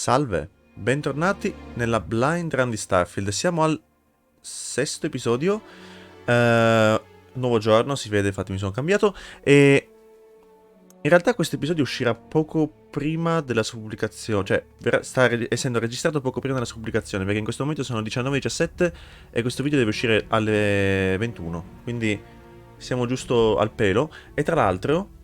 Salve, bentornati nella Blind Run di Starfield. Siamo al 6º episodio. Nuovo giorno, si vede, infatti mi sono cambiato. E in realtà questo episodio uscirà poco prima della sua pubblicazione. Cioè, sta essendo registrato poco prima della sua pubblicazione, perché in questo momento sono 19:17 e questo video deve uscire alle 21. Quindi siamo giusto al pelo. E tra l'altro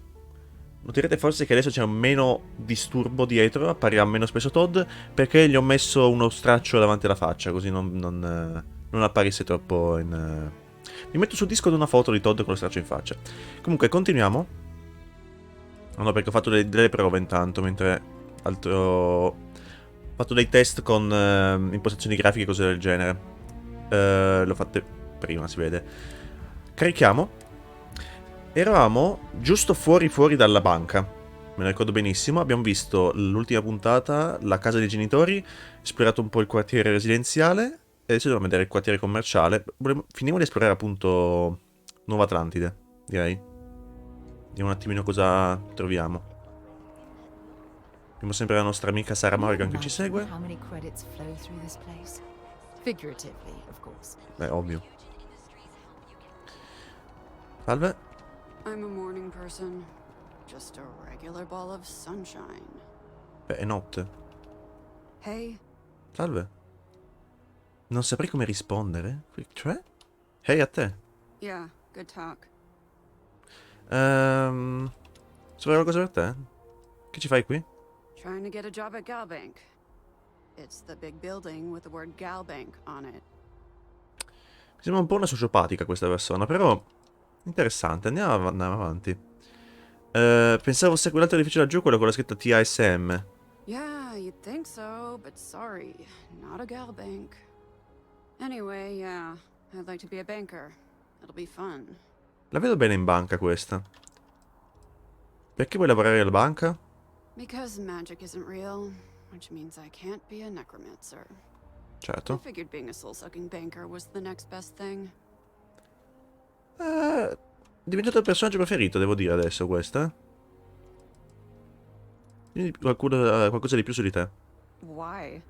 noterete forse che adesso c'è un meno disturbo dietro, apparirà meno spesso Todd, perché gli ho messo uno straccio davanti alla faccia, così non apparisse troppo in... Mi metto sul Discord una foto di Todd con lo straccio in faccia. Comunque, continuiamo. No, perché ho fatto delle prove intanto, mentre ho fatto dei test con impostazioni grafiche e cose del genere. L'ho fatte prima, si vede. Carichiamo. Eravamo giusto fuori dalla banca, me ne ricordo benissimo. Abbiamo visto l'ultima puntata, la casa dei genitori, esplorato un po' il quartiere residenziale e adesso dobbiamo vedere il quartiere commerciale. Finiamo di esplorare appunto Nuova Atlantide, direi. Vediamo un attimino cosa troviamo. Abbiamo sempre la nostra amica Sarah Morgan che ci segue. Beh, ovvio. Salve. I'm a morning person. Just a regular ball of sunshine. Beh, è notte. Hey. Salve. Non saprei come rispondere. Cioè? Hey, a te. Yeah, good talk. Saprei qualcosa per te? Che ci fai qui? Trying to get a job at Galbank. It's the big building with the word Galbank on it. Mi sembra un po' una sociopatica questa persona, però interessante. Andiamo avanti. Pensavo fosse quell'altro edificio laggiù, quello con la scritta TASM. Yeah, you'd think so, but sorry, not a Galbank. Anyway, yeah, I'd like to be a banker. It'll be fun. La vedo bene in banca questa. Perché vuoi lavorare alla banca? Because magic isn't real, which means I can't be a necromancer. Certo. I figured being a soul-sucking banker was the next best thing. È diventato il personaggio preferito, devo dire adesso questa. Dimmi qualcosa di più su di te. Why?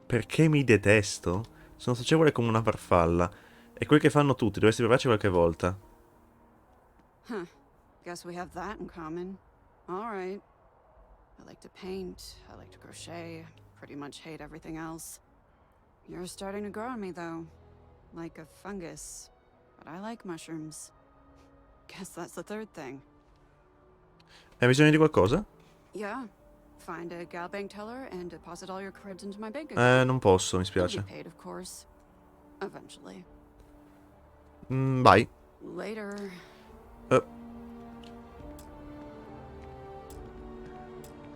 Perché mi detesto? Sono socievole come una farfalla. È quel che fanno tutti, dovresti provarci qualche volta. Huh. Guess we have that in common. Alright. I like to paint, I like to crochet, pretty much hate everything else. You're starting to grow on me though. Like a fungus. But I like mushrooms. Guess that's the third thing. Hai bisogno di qualcosa? Yeah. Find a Galbank teller and deposit all your creds into my bank account. Non posso, mi You'll spiace. be paid, of course. Eventually. Vai. Later.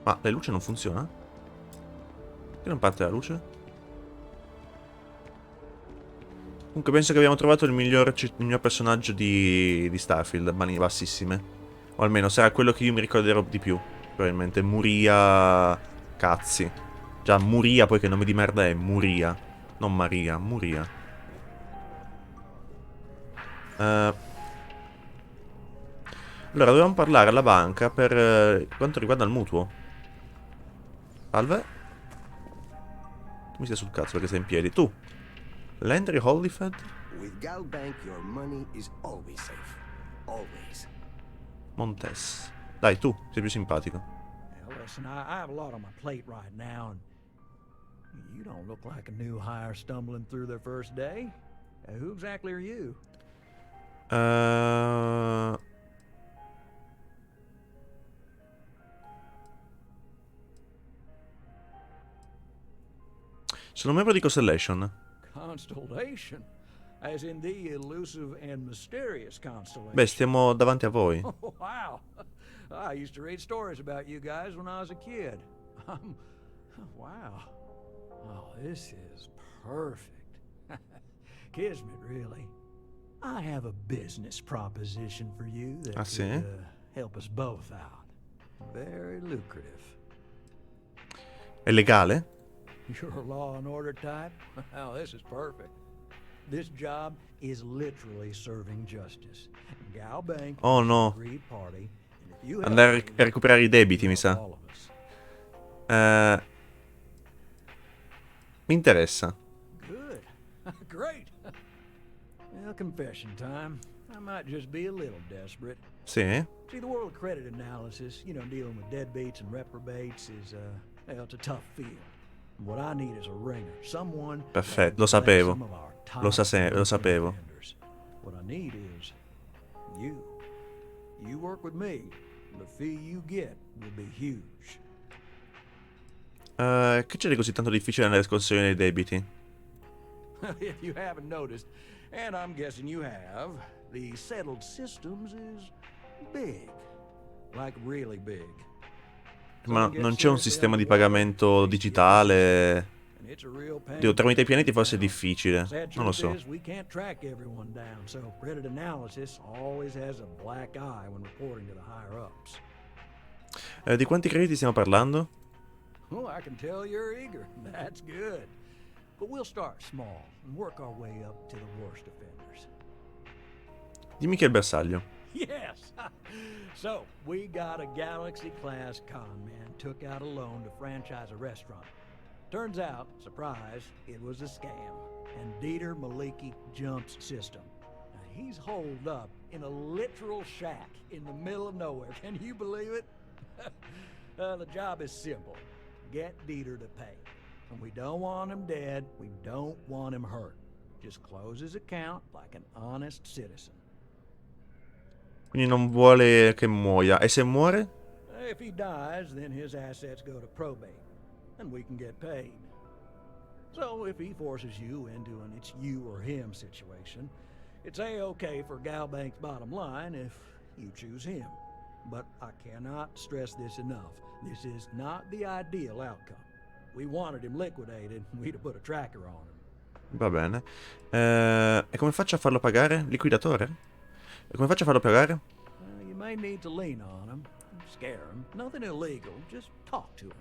Ma la luce non funziona? Perché non parte la luce? Comunque penso che abbiamo trovato il miglior personaggio di Starfield, a mani bassissime. O almeno sarà quello che io mi ricorderò di più. Probabilmente Muria... Cazzi. Già, Muria, poi che nome di merda è? Muria. Non Maria, Muria. Allora, dovevamo parlare alla banca per quanto riguarda il mutuo. Salve. Tu mi stai sul cazzo perché sei in piedi. Tu. Landry Holyfed? With Galbank, your money is always safe. Always. Montes. Dai, tu, sei più simpatico. Now, listen, I have a lot on my plate right now, and you don't look like a new hire stumbling through their first day. Who exactly are you? Sono membro di Constellation. Constellation? As in the elusive and mysterious constellation. Beh, stiamo davanti a voi. Oh, wow. I used to read stories about you guys when I was a kid. Wow. Oh, this is perfect. Kismet, really. I have a business proposition for you that Ah, sì? could help us both out. Very lucrative. È legale? You're a law and order type? Well, this is perfect. This job is literally serving justice. Galbank Oh, is no. an agreed party, and if you help Andare me, a recuperare i debiti, mi you help sa. all of us. Mi interessa. Good. Great. Well, confession time. I might just be a little desperate. Sì? See, the world of credit analysis, dealing with deadbeats and reprobates is, well, it's a tough field. What I need is a ringer, someone Perfetto, that lo can collect sapevo. some of our top Lo delinquent sapevo. offenders. What I need is you. You work with me. The fee you get will be huge. Che c'è di così tanto difficile nella riscossione dei debiti? If you haven't noticed, and I'm guessing you have, the settled systems is big. Like really big. Ma non c'è un sistema di pagamento digitale? Dio, tramite i pianeti forse è difficile. Non lo so. We can't track everyone down, so credit analysis always has a black eye when reporting to the higher ups. Di quanti crediti stiamo parlando? Oh, I can tell you're eager. That's good. But we'll start small and work our way up to the worst offenders. Dimmi che è il bersaglio. Yes. So, we got a Galaxy-class con man took out a loan to franchise a restaurant. Turns out, surprise, it was a scam. And Dieter Maliki jumps system. Now, he's holed up in a literal shack in the middle of nowhere. Can you believe it? The job is simple. Get Dieter to pay. And we don't want him dead. We don't want him hurt. Just close his account like an honest citizen. Quindi non vuole che muoia. E se muore? If he dies, then his assets go to probate, and we can get paid. So if he forces you into an it's you or him situation, it's A-okay for Galbank's bottom line if you choose him. But I cannot stress this enough. This is not the ideal outcome. We wanted him liquidated, we'd have put a tracker on him. Va bene. E come faccio a farlo pagare? Liquidatore? E come faccio a farlo pagare? You may need to lean on him, scare him. Nothing illegal, just talk to him.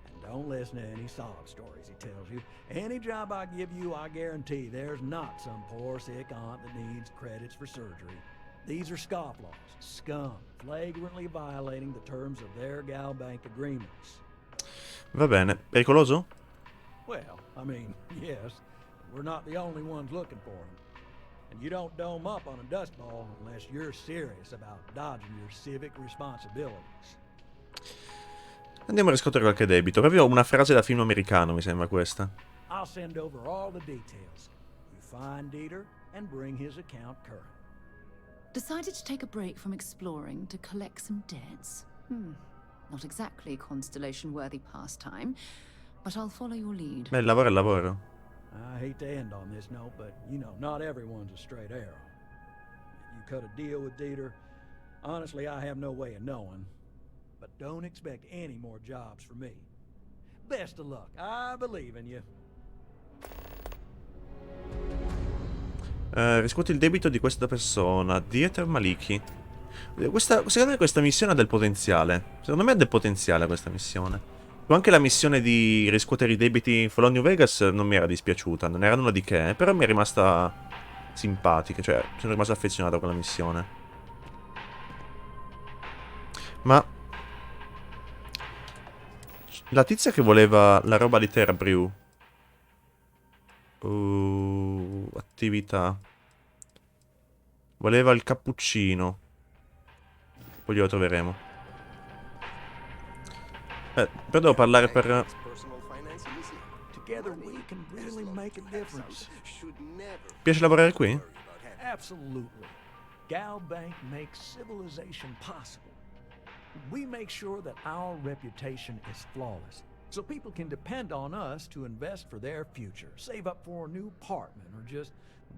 And don't listen to any sob stories he tells you. Any job I give you, I guarantee there's not some poor sick aunt that needs credits for surgery. These are scofflaws, scum, flagrantly violating the terms of their Galbank agreements. Va bene. Pericoloso? Well, I mean, yes, we're not the only ones looking for him. And you don't dome up on a dust ball unless you're serious about dodging your civic responsibilities. Andiamo a riscuotere qualche debito. Proprio una frase da film americano, mi sembra questa. I'll send over all the details. You find Dieter and bring his account current. Decided to take a break from exploring to collect some debts? Not exactly constellation-worthy pastime, but I'll follow your lead. Beh, il lavoro è il lavoro. I hate to end on this note, but, not everyone's a straight arrow. You cut a deal with Dieter. Honestly, I have no way of knowing. But don't expect any more jobs for me. Best of luck. I believe in you. Riscuoti il debito di questa persona. Dieter Maliki. Secondo me questa missione ha del potenziale. Secondo me ha del potenziale questa missione. Anche la missione di riscuotere i debiti in Fallout New Vegas non mi era dispiaciuta, non era nulla di che, però mi è rimasta simpatica, cioè sono rimasto affezionato a quella missione. Ma la tizia che voleva la roba di Terra Brew. Attività. Voleva il cappuccino. Poi glielo troveremo. Però devo parlare per... Together we can really make a difference. Piace lavorare qui? Absolutely. Galbank makes civilization possible. We make sure that our reputation is flawless, so people can depend on us to invest for their future, save up for a new apartment, or just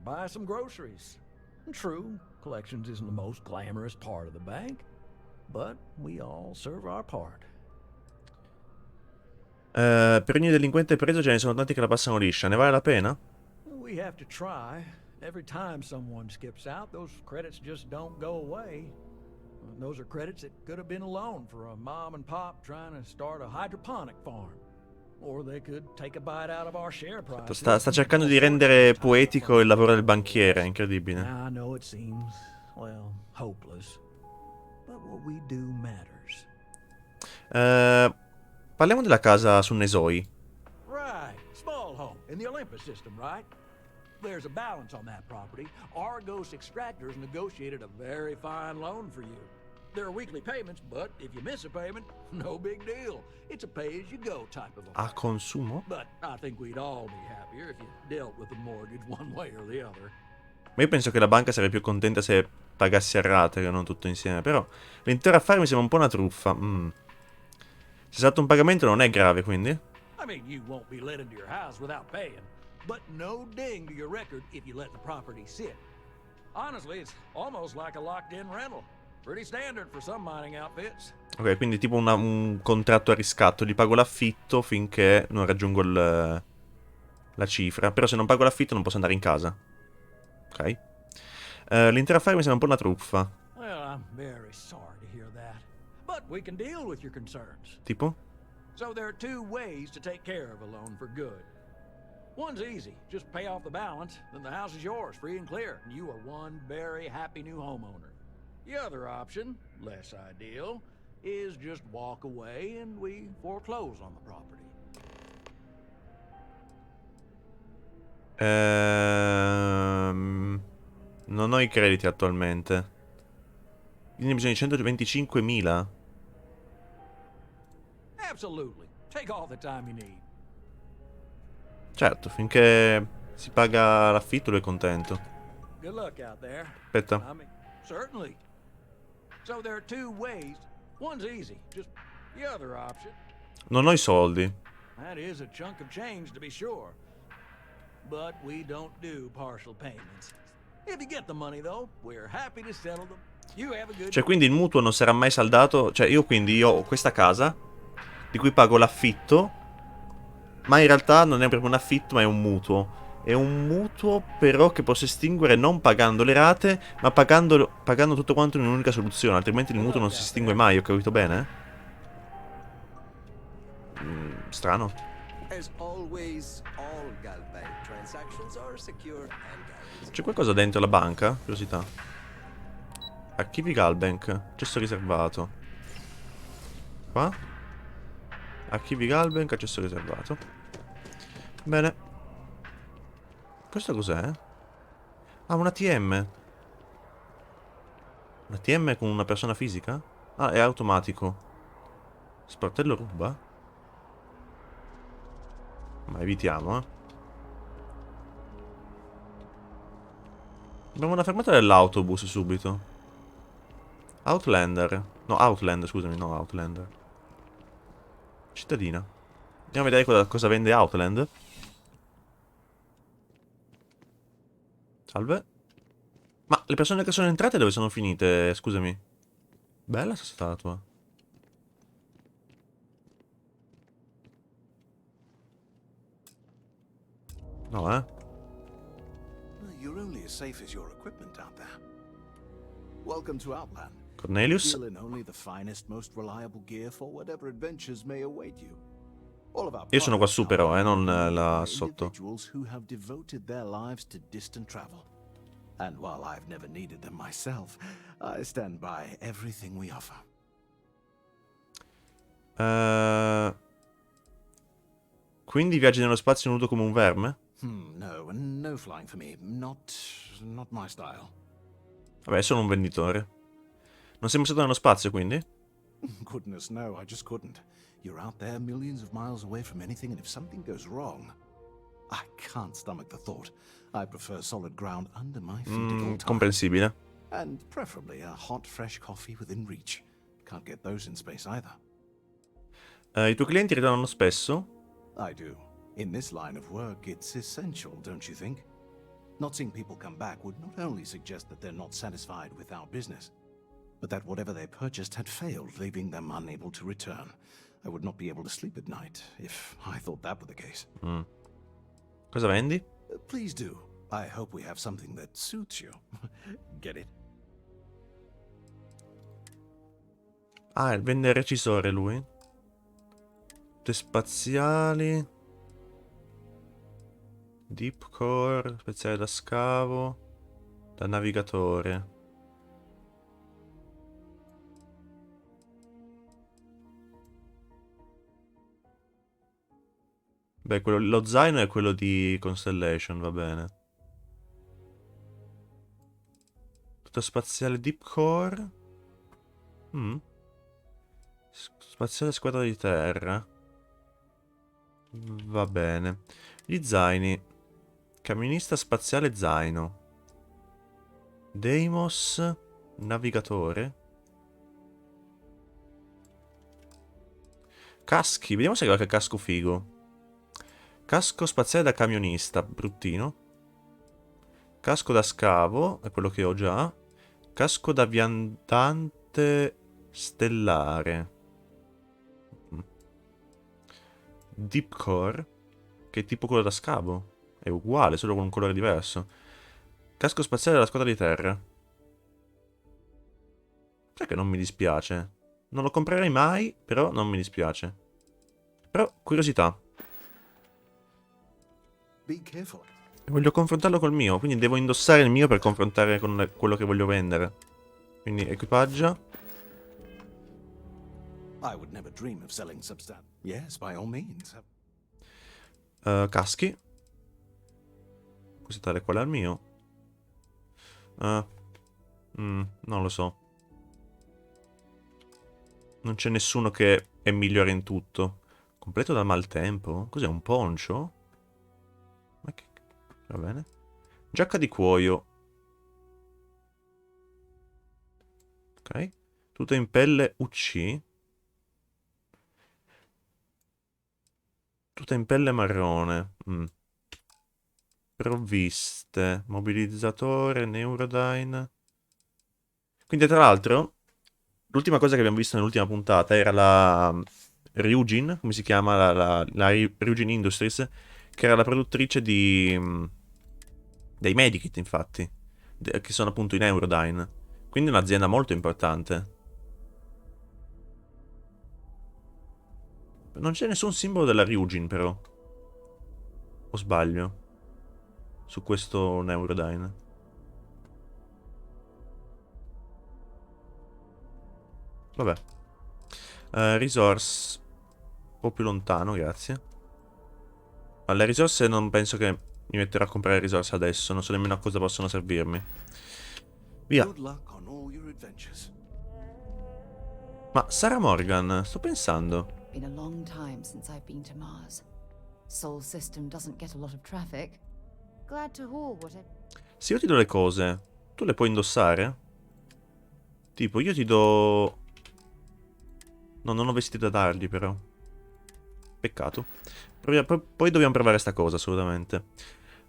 buy some groceries. True, collections isn't the most glamorous part of the bank, but we all serve our part. Per ogni delinquente preso ce ne sono tanti che la passano liscia. Ne vale la pena? We have to try. Every time someone skips out, those credits just don't go away. Those are credits that could have been a loan for a mom and pop trying to start a hydroponic farm. Or they could take a bite out of our share price. Sta cercando di rendere poetico il lavoro del banchiere, è incredibile. I know it seems, well, hopeless. But what we do matters. Parliamo della casa su Nesoi. Right. Small home in the Olympus system, right? There's a balance on that property. Argos Extractors negotiated a very fine loan for you. There are weekly payments, but if you miss a payment, no big deal. It's a pay-as-you-go type of A a consumo? But I think we'd all be happier if you dealt with the mortgage one way or the other. Ma io penso che la banca sarebbe più contenta se pagassi a rate che non tutto insieme. Però l'intero affare mi sembra un po' una truffa. Se salta un pagamento non è grave, quindi? I mean, you won't be let into your house without paying, but no ding to your record if you let the property sit. Honestly, it's almost like a locked-in rental. Pretty standard for some mining outfits. Ok, quindi tipo un contratto a riscatto. Gli pago l'affitto finché non raggiungo la cifra. Però se non pago l'affitto non posso andare in casa. Ok. L'intero affare mi sembra un po' una truffa. Well, I'm very sorry to hear that, but we can deal with your concerns. Tipo? So there are two ways to take care of a loan for good. One's easy. Just pay off the balance, then the house is yours, free and clear, and you are one very happy new homeowner. The other option, less ideal, is just walk away and we foreclose on the property. Non ho i crediti attualmente. Quindi bisogna di 125.000. Absolutely. Take all the time you need. Certo, finché si paga l'affitto lui è contento. Good luck out there. Aspetta. I mean, certainly. So there are two ways. One's easy. Just the other option. Non ho i soldi. That is a chunk of change to be sure. But we don't do partial payments. If you get the money though, we're happy to settle them. You have a good Cioè, quindi il mutuo non sarà mai saldato. Cioè, io ho questa casa di cui pago l'affitto. Ma in realtà non è proprio un affitto, ma è un mutuo. È un mutuo però che posso estinguere non pagando le rate, ma pagando tutto quanto in un'unica soluzione. Altrimenti il mutuo non si estingue mai, ho capito bene? Strano. As always, all Galbank transactions are secure and guaranteed. C'è qualcosa dentro la banca? Curiosità. Archivi Galbank. Accesso riservato. Qua? Archivi Galbank, accesso riservato. Bene. Questo cos'è? Ah, un ATM. Un ATM con una persona fisica? Ah, è automatico. Sportello ruba? Ma evitiamo, Abbiamo una fermata dell'autobus subito. Outlander. No, Outlander, scusami, no, Outlander. Cittadina. Andiamo a vedere cosa vende Outland. Salve. Ma le persone che sono entrate dove sono finite? Scusami. Bella sta statua. No, You're only as safe as your equipment out there. Welcome to Outland. Cornelius. Deal in only the finest, most reliable gear for whatever adventures may await you. All of our Io sono qua su però, products are non made là by sotto. individuals who have devoted their lives to distant travel. And while I've never needed them myself, I stand by everything we offer. Quindi viaggi nello spazio nudo come un verme? No flying for me. Not my style. Vabbè, sono un venditore. Non sei mai stato nello spazio, quindi? Goodness, no, I just couldn't. You're out there millions of miles away from anything, and if something goes wrong, I can't stomach the thought. I prefer solid ground under my feet at all times. Comprensibile. And preferably a hot, fresh coffee within reach. Can't get those in space either. I tuoi clienti ritornano spesso? I do. In this line of work, it's essential, don't you think? Not seeing people come back would not only suggest that they're not satisfied with our business, but that whatever they purchased had failed, leaving them unable to return. I would not be able to sleep at night if I thought that were the case. Cosa vendi? Please do. I hope we have something that suits you. Get it? Ah, vende il recisore lui. Tutte spaziali. Deep core, speziale da scavo. Da navigatore. Beh, lo zaino è quello di Constellation, va bene. Tutto spaziale Deep Core. Spaziale squadra di terra. Va bene. Gli zaini. Camionista spaziale zaino. Deimos navigatore. Caschi, vediamo se è qualche casco figo. Casco spaziale da camionista, bruttino. Casco da scavo, è quello che ho già. Casco da viandante stellare. Deep Core, che è tipo quello da scavo. È uguale, solo con un colore diverso. Casco spaziale della squadra di terra. Sai che non mi dispiace. Non lo comprerei mai, però non mi dispiace. Però, curiosità. Be careful. Voglio confrontarlo col mio, quindi devo indossare il mio per confrontare con quello che voglio vendere. Quindi equipaggio. I would never dream of selling substan. Yes, by all means. Caschi. Questo tale qual è il mio? Non lo so. Non c'è nessuno che è migliore in tutto. Completo dal maltempo? Cos'è, un poncio? Ma che... Va bene. Giacca di cuoio. Ok. Tutto in pelle UC. Tutta in pelle marrone. Provviste. Mobilizzatore, Neurodyne. Quindi tra l'altro, l'ultima cosa che abbiamo visto nell'ultima puntata era la Ryujin, come si chiama? La Ryujin Industries, che era la produttrice dei medikit, infatti, che sono appunto i Neurodyne. Quindi è un'azienda molto importante. Non c'è nessun simbolo della Ryujin, però. O sbaglio? Su questo Neurodyne. Vabbè. Resource. Un po' più lontano, grazie. Ma le risorse non penso che mi metterò a comprare risorse adesso. Non so nemmeno a cosa possono servirmi. Via. Good luck on all your adventures. Ma Sarah Morgan, sto pensando. Been a long time since I've been to Mars. Sol system doesn't get a lot of traffic. Glad to haul what I... Se io ti do le cose, tu le puoi indossare? Tipo, io ti do... No, non ho vestiti da dargli, però. Peccato. Poi dobbiamo provare sta cosa, assolutamente.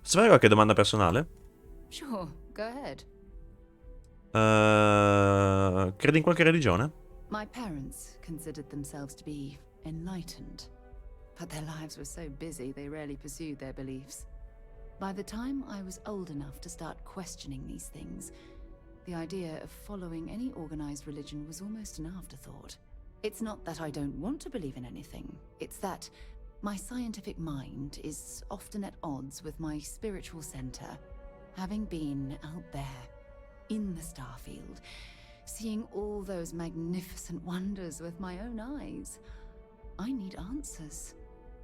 Posso fare qualche domanda personale? Sure, go ahead. Credi in qualche religione? My parents considered themselves to be enlightened, but their lives were so busy they rarely pursued their beliefs. By the time I was old enough to start questioning these things, the idea of following any organized religion was almost an afterthought. It's not that I don't want to believe in anything, it's that my scientific mind is often at odds with my spiritual center. Having been out there, in the Starfield, seeing all those magnificent wonders with my own eyes, I need answers,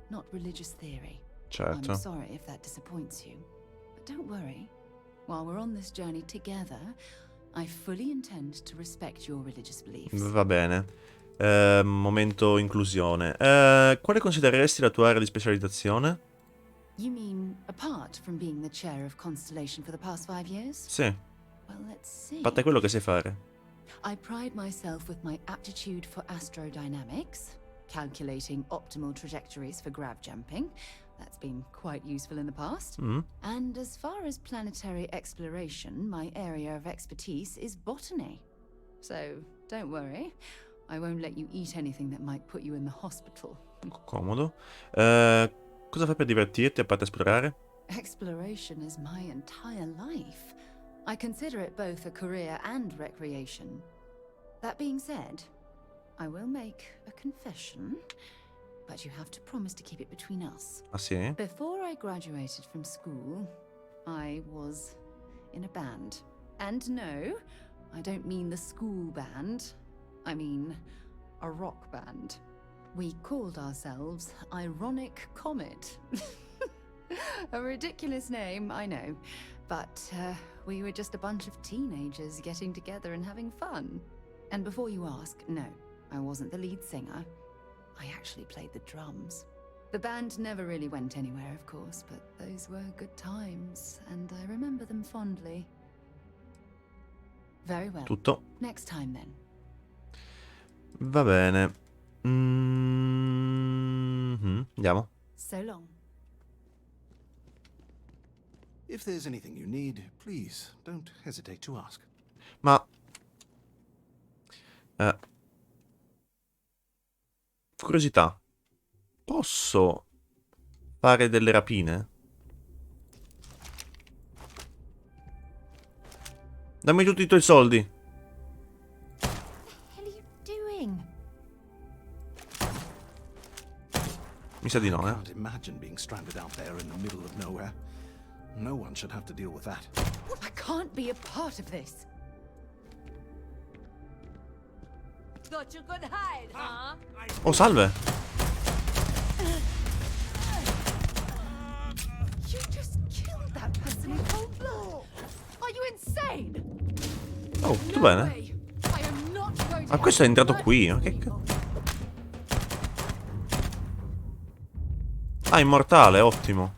not religious theory. Certo. I'm sorry if that disappoints you, but don't worry. While we're on this journey together, I fully intend to respect your religious beliefs. Va bene. Momento inclusione. Quale considereresti la tua area di specializzazione? You mean apart from being the chair of Constellation for the past 5 years? Sì. Well, let's see. Fatta quello che sai fare. I pride myself with my aptitude for astrodynamics, calculating optimal trajectories for grav jumping. That's been quite useful in the past. And as far as planetary exploration, my area of expertise is botany. So, don't worry. I won't let you eat anything that might put you in the hospital. Comodo. Cosa fai per divertirti a parte esplorare? Exploration is my entire life. I consider it both a career and recreation. That being said, I will make a confession, but you have to promise to keep it between us. Ah sì? Before I graduated from school, I was in a band. And no, I don't mean the school band. I mean a rock band. We called ourselves Ironic Comet. A ridiculous name, I know. But we were just a bunch of teenagers getting together and having fun. And before you ask, no, I wasn't the lead singer. I actually played the drums. The band never really went anywhere, of course, but those were good times, and I remember them fondly. Very well. Tutto. Next time, then. Va bene. Andiamo. So long. If there's anything you need, please don't hesitate to ask. Ma... curiosità. Posso fare delle rapine? Dammi tutti i tuoi soldi. What the hell are you doing? Mi sa di no, I can't imagine being stranded out there in the middle of nowhere. No one should have to deal with that. I can't be a part of this. Thought you could hide, huh? Oh, salve. You just killed that person in cold blood. Are you insane? Oh, tutto No bene? way. I am not going to Ah, questo è entrato have qui. Ma che Ah, immortale, ottimo.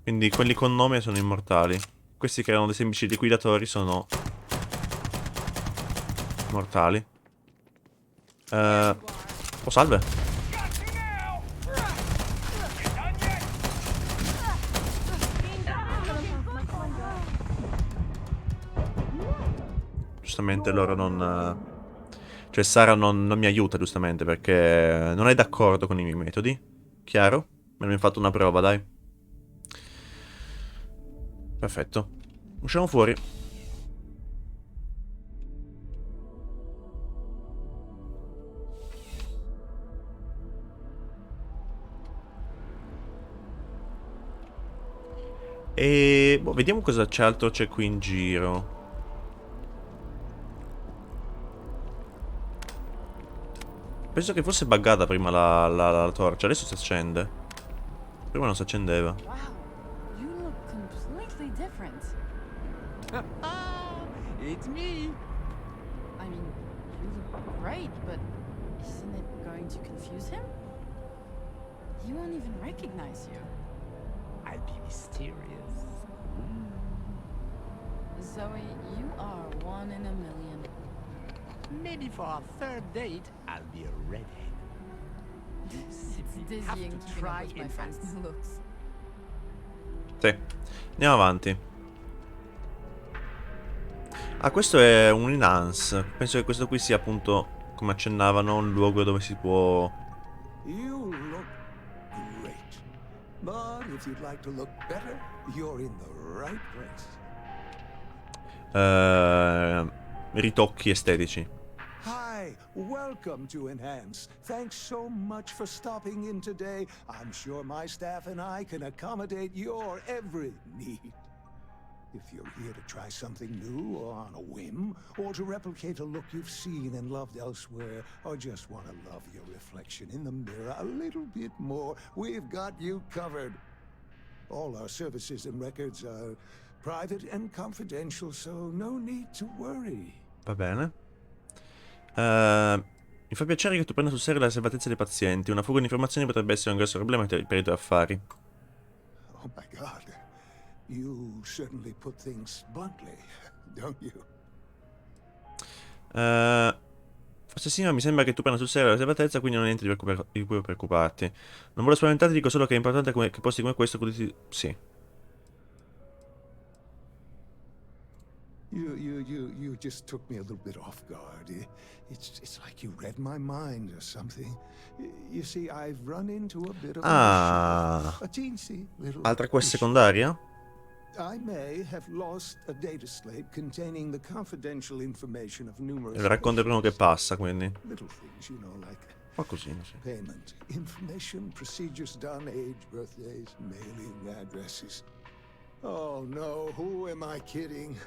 Quindi quelli con nome sono immortali. Questi che erano dei semplici liquidatori sono mortali. Oh, salve. Giustamente loro non... Cioè Sara non mi aiuta, giustamente, perché non è d'accordo con i miei metodi. Chiaro? Me ne abbiamo fatto una prova, dai. Perfetto. Usciamo fuori. E boh, vediamo cosa c'è altro c'è qui in giro. Penso che fosse buggata prima la torcia. Adesso si accende. Prima non si accendeva. Wow, you look completely different. It's me. I mean, you look great, but isn't it going to confuse him? He won't even recognize you. I'll be mysterious. Zoe, you are one in a million. Maybe for our third date, I'll be a redhead. You It's simply have dizzying to keeping try up with my it friend's first. looks. Sì. Andiamo avanti. Ah, questo è un enhance. Penso che questo qui sia appunto, come accennavano, un luogo dove si può... You look great. But if you'd like to look better, you're in the right place. ritocchi estetici. Hi, welcome to Enhance. Thanks so much for stopping in today. I'm sure my staff and I can accommodate your every need. If you're here to try something new or on a whim, or to replicate a look you've seen and loved elsewhere, or just want to love your reflection in the mirror a little bit more, we've got you covered. All our services and records are private and confidential, so no need to worry. Va bene. Mi fa piacere che tu prenda sul serio la riservatezza dei pazienti. Una fuga di informazioni potrebbe essere un grosso problema per i tuoi affari. Oh my God. You certainly put things bluntly, don't you? Forse sì, ma mi sembra che tu prenda sul serio la riservatezza, quindi non hai niente di cui preoccuparti. Non voglio spaventarti, dico solo che è importante che posti come questo... Sì. You just took me a little bit off guard. It's like you read my mind or something. You see, I've run into a bit of Ah. a teensy little Altra quest issue. secondaria? I may have lost a data slate containing the confidential information of numerous Racconta uno che passa, quindi. little things, you know, like Qualcosina, sì. payment, information, procedures done, age, birthdays, mailing addresses. Oh no, who am I kidding?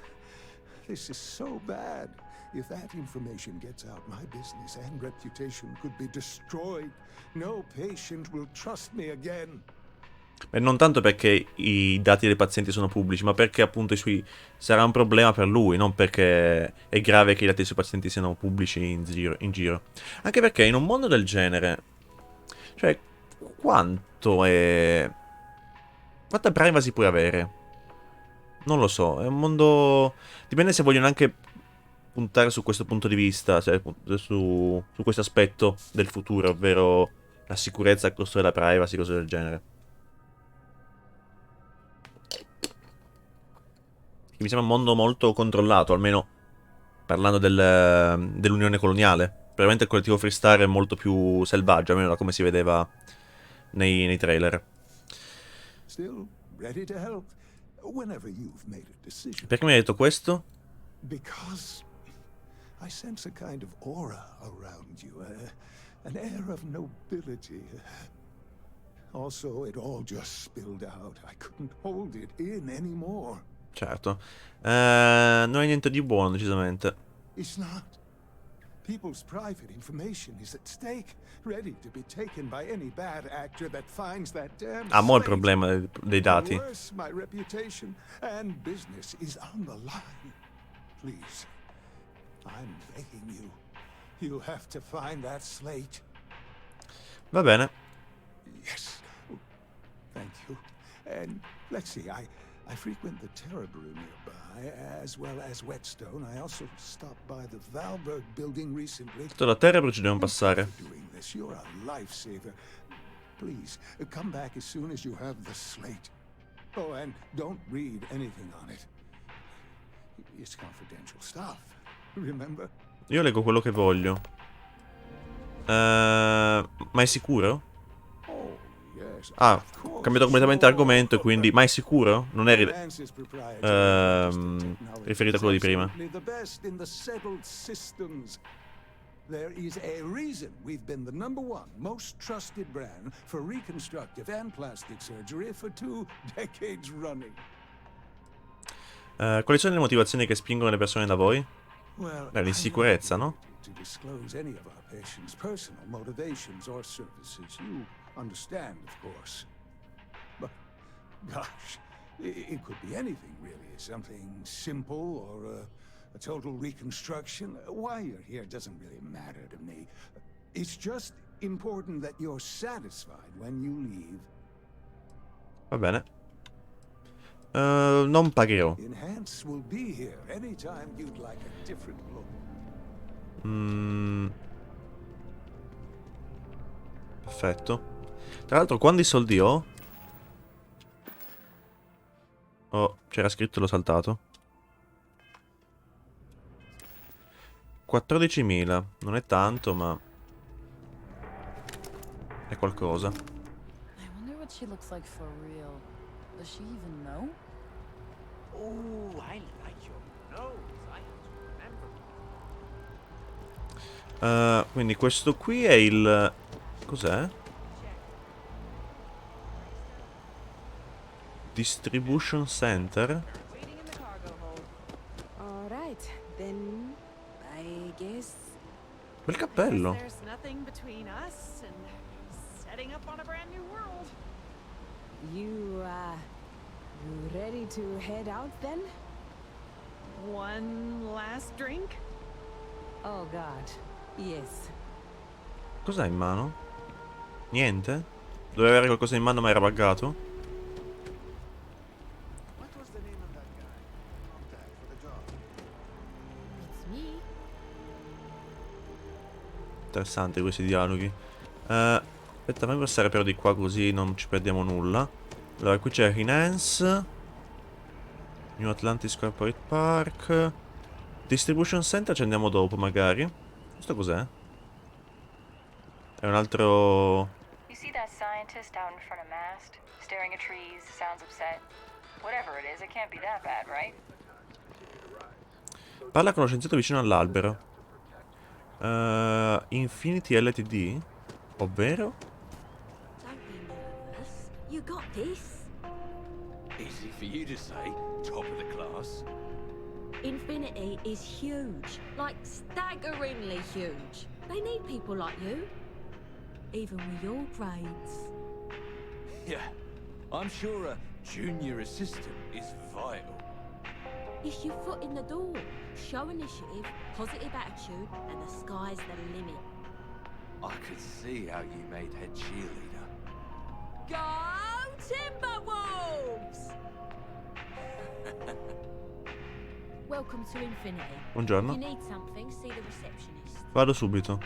This is so bad. If that information gets out, my business and reputation could be destroyed. No patient will trust me again. E non tanto perché i dati dei pazienti sono pubblici, ma perché appunto sarà un problema per lui, non perché è grave che i dati dei suoi pazienti siano pubblici in giro. Anche perché in un mondo del genere, cioè, quanta privacy puoi avere? Non lo so, è un mondo... Dipende se vogliono anche puntare su questo punto di vista, cioè, su questo aspetto del futuro, ovvero la sicurezza a costo della privacy, cose del genere. Mi sembra un mondo molto controllato, almeno parlando dell'Unione Coloniale. Probabilmente il collettivo Freestar è molto più selvaggio, almeno da come si vedeva nei trailer. Still ready to help whenever you've made a decision. Perché mi hai detto questo? Because I sense a kind of aura around you, an air of nobility. Also, it all just spilled out. I couldn't hold it in anymore. Certo. Non è niente di buono, decisamente. It's not. People's private information is at stake, ready to be taken by any bad actor that finds that damn Mo' il slate. problema dei dati. Worse, my reputation and business is on the line. Please, I'm begging you. You'll have to find that slate. Va bene. Yes. Thank you. And let's see, I frequent the Terror Brew nearby, as well as Whetstone. I also stopped by the Valberg building recently. Tutta la terra ci dobbiamo passare. For doing this, you're a lifesaver. Please, come back as soon as you have the slate. Oh, and don't read anything on it. It's confidential stuff. Remember? Io leggo quello che voglio. Ma è sicuro? Oh, yes. Ah, of ho course. cambiato completamente argomento, quindi... Ma è sicuro? Non è Lance's proprietary riferito a quello di prima. absolutely the best in the settled systems. There is a reason we've been the #1 most trusted brand for reconstructive and plastic surgery for 2 decades running. Quali sono le motivazioni che spingono le persone da voi? Well, L'insicurezza, no? to disclose any of our patients' personal motivations or services. You understand, of course. But, gosh, it could be anything, really. Something simple or a total reconstruction. Why you're here doesn't really matter to me. It's just important that you're satisfied when you leave. Va bene. Non pagherò. Enhance will be here anytime you'd like a different look. Perfetto. Tra l'altro, quanti soldi ho? Oh, c'era scritto e l'ho saltato. 14.000. Non è tanto, ma... è qualcosa. I wonder what she looks like for real. Does she even know? Oh, I like your nose. I have to remember. Quindi questo qui è il... cos'è? Distribution Center? Waiting in the cargo hold. All right, then I guess Quel cappello. there's nothing between us and setting up on a brand new world. You ready to head out then? One last drink? Oh God, yes. Cos'ha in mano? Niente? Doveva avere qualcosa in mano ma era buggato? What was the name of that guy? Contact for the job. It's me. Interessante questi dialoghi. Aspetta, fammi passare però di qua così non ci perdiamo nulla. Allora, qui c'è Enhance, New Atlantis Corporate Park. Distribution Center ci andiamo dopo magari. Questo cos'è? È un altro... You see that scientist out in front of mast, staring at trees, sounds upset? Whatever it is, it can't be that bad, right? Parla con lo scienziato vicino all'albero. Infinity LTD? Ovvero? Don't be nervous. You got this. Easy for you to say, top of the class. Infinity is huge, like staggeringly huge. They need people like you, even with your grades. Yeah, I'm sure a junior assistant is vital. It's your foot in the door. Show initiative, positive attitude, and the sky's the limit. I could see how you made head cheerleader. Go Timberwolves! Welcome to Infinity. Buongiorno. If you need something, see the receptionist. Vado subito.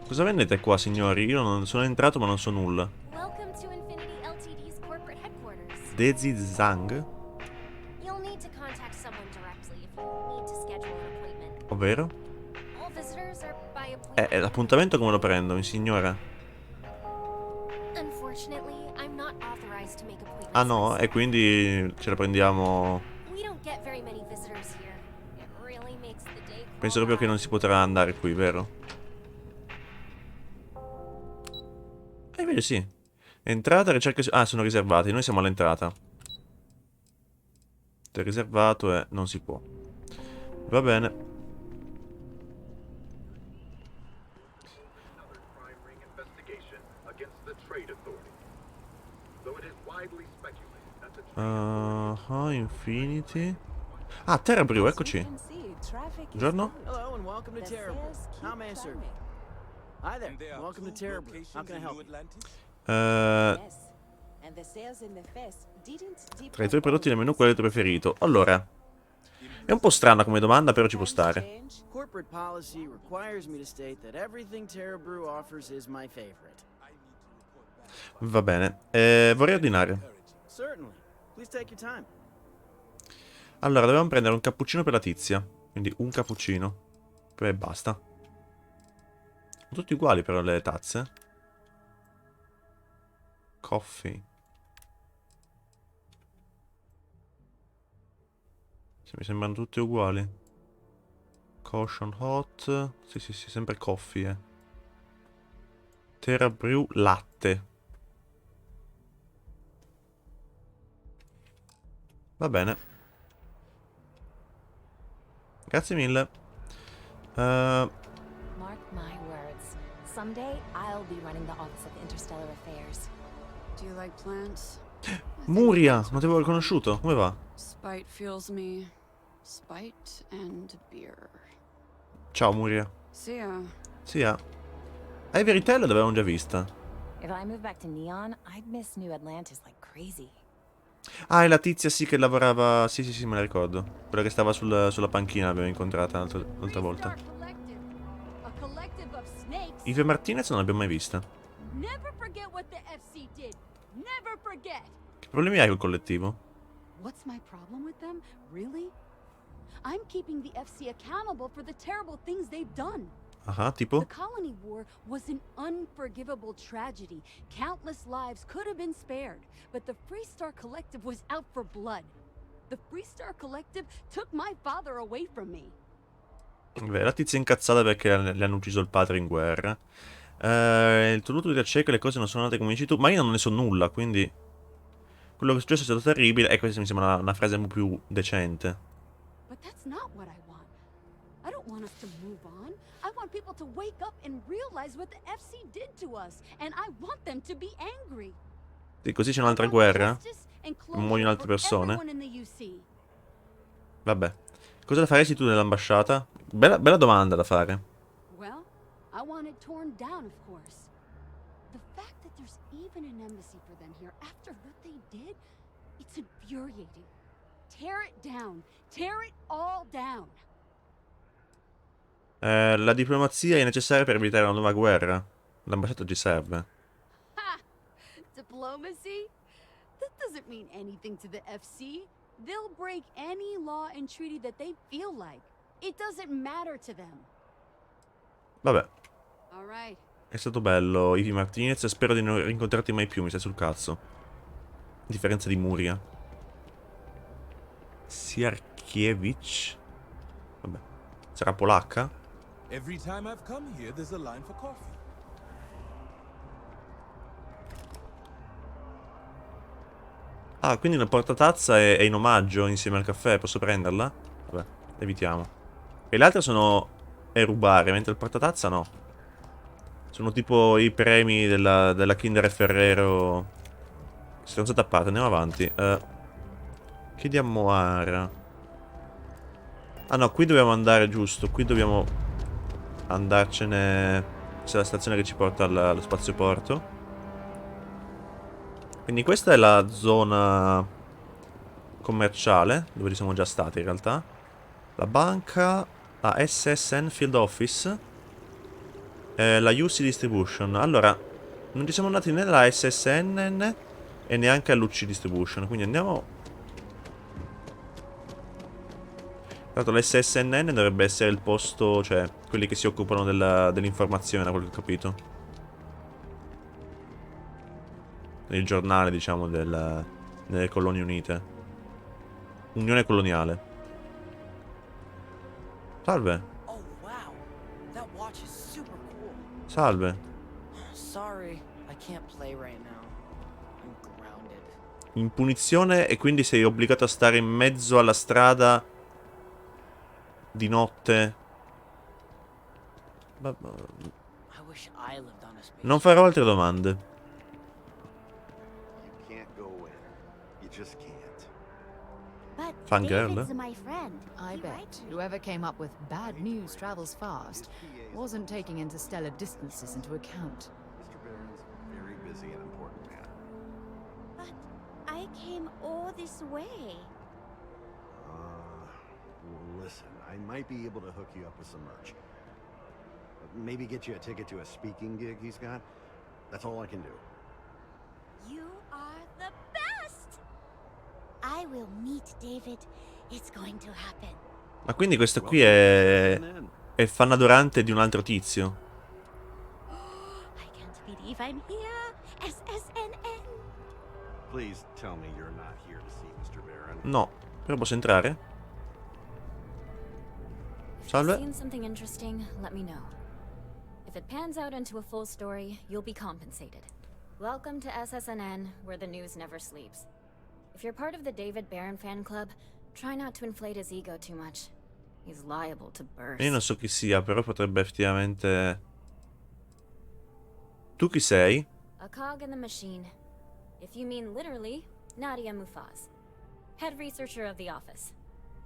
Cosa vendete qua, signori? Io non sono entrato ma non so nulla. Welcome to Infinity Ltd's corporate headquarters. Dezi Zhang? You'll need to contact someone directly if you need to schedule an appointment. Ovvero? All visitors are by appointment. L'appuntamento come lo prendo, mi signora? Unfortunately, I'm not authorized to make appointments. Ah no, e quindi ce la prendiamo... We don't get very many visitors here. It really makes the day. Penso proprio che non si potrà andare qui, vero? Invece sì. Entrata, ricerca... Ah, sono riservati. Noi siamo all'entrata. È riservato e non si può. Va bene. Infinity. Ah, Terabrew, eccoci. Buongiorno. Hello and welcome to Terrible. How may I serve you? Hi there. Welcome to Terrible. How can I help you? Tra i tuoi prodotti nel menu qual è il tuo preferito? Allora, è un po' strana come domanda, però ci può stare. Corporate policy requires me to state that everything Terrible offers is my favorite. Va bene. Vorrei ordinare. Certainly. Please take your time. Allora, dovevamo prendere un cappuccino per la tizia. Quindi un cappuccino. Poi basta. Sono tutti uguali però le tazze. Coffee. Sì, mi sembrano tutte uguali. Caution hot. Sì, sì, sì, sempre coffee, Terra Brew latte. Va bene. Grazie mille. Mark my words. Someday I'll be running the Office of Interstellar Affairs. Do you like plants? Muria, non ti avevo riconosciuto. Come va? Spite fuels me. Spite and beer. Ciao Muria. Sia. Sia. Hai Veritella l'avevamo già vista. If I move back to Neon, I'd miss New Atlantis like crazy. Ah, è la tizia sì che lavorava... Sì, sì, sì, me la ricordo. Quella che stava sulla panchina l'abbiamo incontrata l'altra volta. Ive Martinez non l'abbiamo mai vista. Che problemi hai col collettivo? What's my problem with them? Really? I'm keeping the FC accountable for the terrible things they've done. Ah, tipo? The Colony War was an unforgivable tragedy. Countless lives could have been spared, but the Freestar Collective was out for blood. The Freestar Collective took my father away from me. Beh, la tizia è incazzata perché le hanno ucciso il padre in guerra. Il tuo lutto di acceca, le cose non sono andate come dici tu, ma io non ne so nulla, quindi... Quello che è successo è stato terribile, e questa mi sembra una frase un po' più decente. But that's not what I want. I don't want us to move on. I want people to wake up and realize what the FC did to us, and I want them to be angry. E così c'è un'altra guerra? Muoiono altre persone? Vabbè. Cosa faresti tu nell'ambasciata? Bella domanda da fare. Well, I want it torn down, of course. The fact that there's even an embassy for them here after what they did, it's infuriating. Tear it down. Tear it all down. La diplomazia è necessaria per evitare una nuova guerra. L'ambasciata ci serve. Ha! Diplomacy? That doesn't mean anything to the FC. They'll break any law and treaty that they feel like. It doesn't matter to them. Vabbè. All right. È stato bello, Ivi Martinez, e spero di non rincontrarti mai più, mi stai sul cazzo. A differenza di Muria. Siarkiewicz. Vabbè. Sarà polacca? Every time I've come here, there's a line for coffee. Ah, quindi una portatazza è in omaggio insieme al caffè, posso prenderla? Vabbè, evitiamo. E le altre sono rubare, mentre il portatazza no. Sono tipo i premi della Kinder e Ferrero. Sono tappate, andiamo avanti. Chiediamo Ara. Ah no, qui dobbiamo andare, giusto. Qui dobbiamo andarcene. C'è la stazione che ci porta allo spazioporto. Quindi questa è la zona commerciale, dove ci siamo già stati in realtà. La banca, la SSN Field Office, la UC Distribution. Allora, non ci siamo andati né alla SSN e neanche all'UC Distribution, quindi andiamo. Tra l'altro l'SSNN dovrebbe essere il posto, cioè quelli che si occupano dell'informazione, da quello che ho capito. Il giornale, diciamo, delle Colonie Unite. Unione coloniale. Salve. Oh wow, that watch is super cool. Salve. Sorry, I can't play right now. I'm grounded. In punizione e quindi sei obbligato a stare in mezzo alla strada di notte. I wish I lived on a space. Non farò altre domande. You can't go in. You just can't. But Fangirl? David's my friend. I bet whoever came up with bad news travels fast wasn't taking interstellar distances into account. Mr. Barron's a very busy and important man. But I came all this way. Listen, I might be able to hook you up with some merch. Maybe get you a ticket to a speaking gig he's got. That's all I can do. You are the best! I will meet David. It's going to happen. Ma quindi questo qui è il fan adorante di un altro tizio. I can't believe I'm here. SSNN. Please tell me you're not here to see Mr. Barron. No, però posso entrare? Salve. Seen something interesting, let me know. If it pans out into a full story, you'll be compensated. Welcome to SSNN, where the news never sleeps. If you're part of the David Barron fan club, try not to inflate his ego too much. He's liable to burst. Io non so chi sia, però potrebbe effettivamente. Tu chi sei? A cog in the machine. If you mean literally, Nadia Mufaz, head researcher of the office.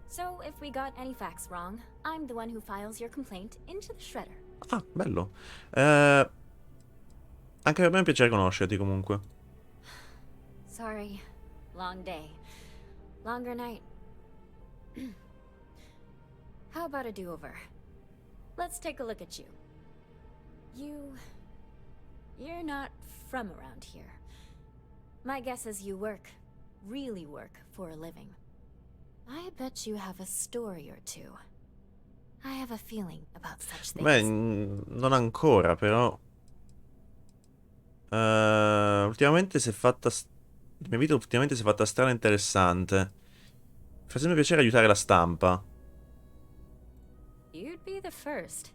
So, if we got any facts wrong, I'm the one who files your complaint into the shredder. Ah, bello. Anche per me piace conoscerti comunque. Sorry. Long day. Longer night. How about a do-over? Let's take a look at you. You're not from around here. My guess is you really work for a living. I bet you have a story or two. I have a feeling about such things. Beh, non ancora, però. Ultimamente si è fatta. La mia vita ultimamente si è fatta strana e interessante. Mi fa sempre piacere aiutare la stampa. You'd be the first.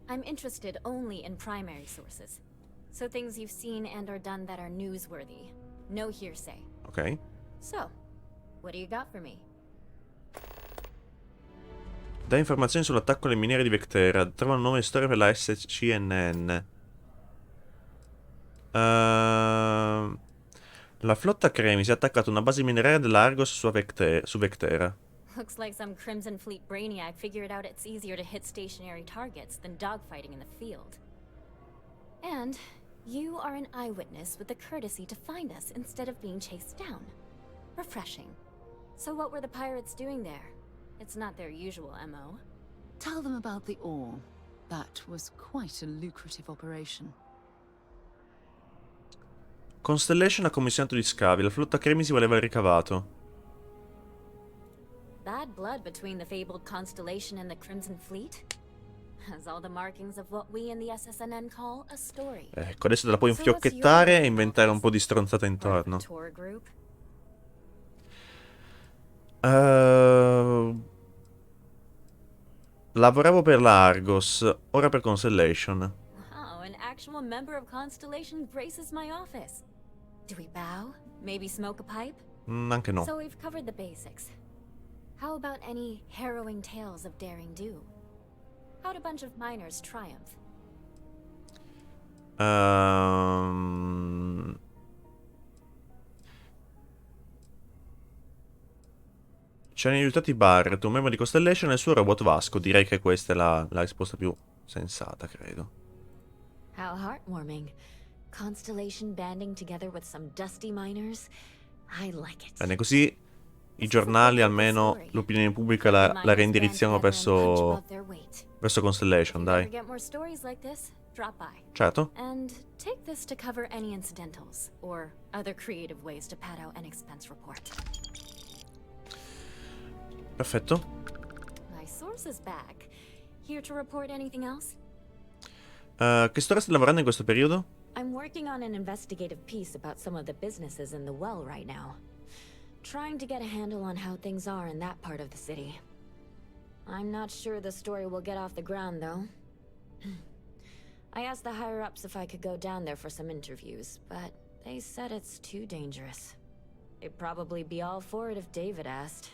I'm interested only in primary sources. So things you've seen and or done that are newsworthy. No hearsay. Ok. So, what do you got for me? Dà informazioni sull'attacco alle miniere di Vectera. Trova nuove storie per la SCNN. La flotta Cremi si è attaccata a una base mineraria dell'Argos su Vectera. Looks like some Crimson Fleet brainiac figured out it's easier to hit stationary targets than dogfighting in the field. And you are an eyewitness with the courtesy to find us instead of being chased down. Refreshing. So what were the pirates doing there? It's not their usual MO. Tell them about the ore. That was quite a lucrative operation. Constellation ha commissionato gli scavi. La flotta Cremi si voleva il ricavato. Bad blood between the fabled Constellation and the Crimson Fleet? Has all the markings of what we in the SSNN call a story. Ecco, adesso te la puoi infiocchettare e inventare un po' di stronzata intorno. Tour group? Lavoravo per la Argos, ora per Constellation. Wow, an actual member of Constellation graces my office. Do we bow? Maybe smoke a pipe? Anche no. So we've covered the basics. How about any harrowing tales of daring do? How'd a bunch of miners triumph? Ci hanno aiutati Barrett, un membro di Constellation e il suo robot Vasco. Direi che questa è la risposta più sensata, credo. How heartwarming. Constellation banding together with some dusty miners. I like it. Bene, così i giornali, almeno l'opinione pubblica, la reindirizziamo verso Constellation, dai. Certo. And take this to cover any incidentals or other creative ways to pad out an expense report. Perfetto. My source is back. Here to report anything else? Che storia stai lavorando in questo periodo? I'm working on an investigative piece about some of the businesses in the well right now. Trying to get a handle on how things are in that part of the city. I'm not sure the story will get off the ground, though. I asked the higher-ups if I could go down there for some interviews, but they said it's too dangerous. They'd probably be all for it if David asked.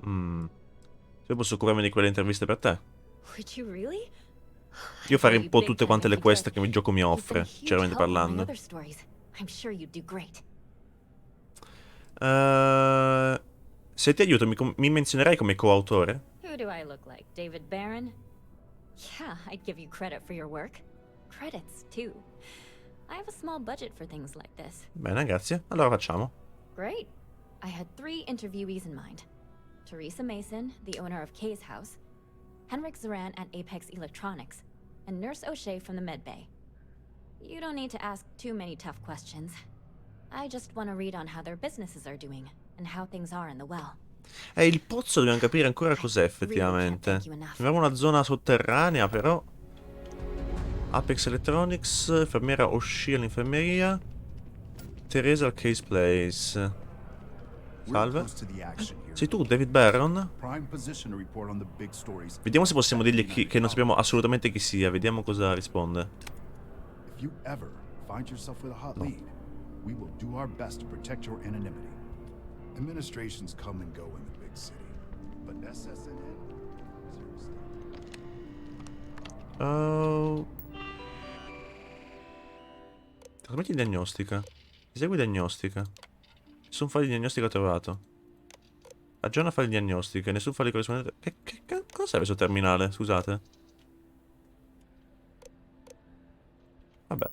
Io posso occuparmi di quelle interviste per te. Would you really? Io farei un po' tutte quante le quest che il gioco mi offre, generalmente parlando. I'm sure you'd do great. Se ti aiuto, mi menzionerai come coautore? Who do I look like? David Barron? Yeah, I'd give you credit for your work. Credits, too. I have a small budget for things like this. Bene, grazie. Allora facciamo. Great. I had 3 interviewees in mind. Teresa Mason, the owner of Kay's house, Henrik Zoran at Apex Electronics, and Nurse O'Shea from the medbay. You don't need to ask too many tough questions. I just want to read on how their businesses are doing, and how things are in the well. Il pozzo dobbiamo capire ancora cos'è effettivamente. Sembrava una zona sotterranea, però. Apex Electronics, infermiera O'Shea all'infermeria. Teresa al Case Place. Salve. Sei tu, David Barron? Vediamo se possiamo dirgli che non sappiamo assolutamente chi sia. Vediamo cosa risponde. No. We will do our best to protect your anonymity. Administrations come and go in the big city, but SSNN Oh. Trasmetti diagnostica. Esegui diagnostica. Nessun file di diagnostica trovato. Aggiorna file di diagnostica. Nessun file corrispondente. Cosa serve questo terminale? Scusate. Vabbè.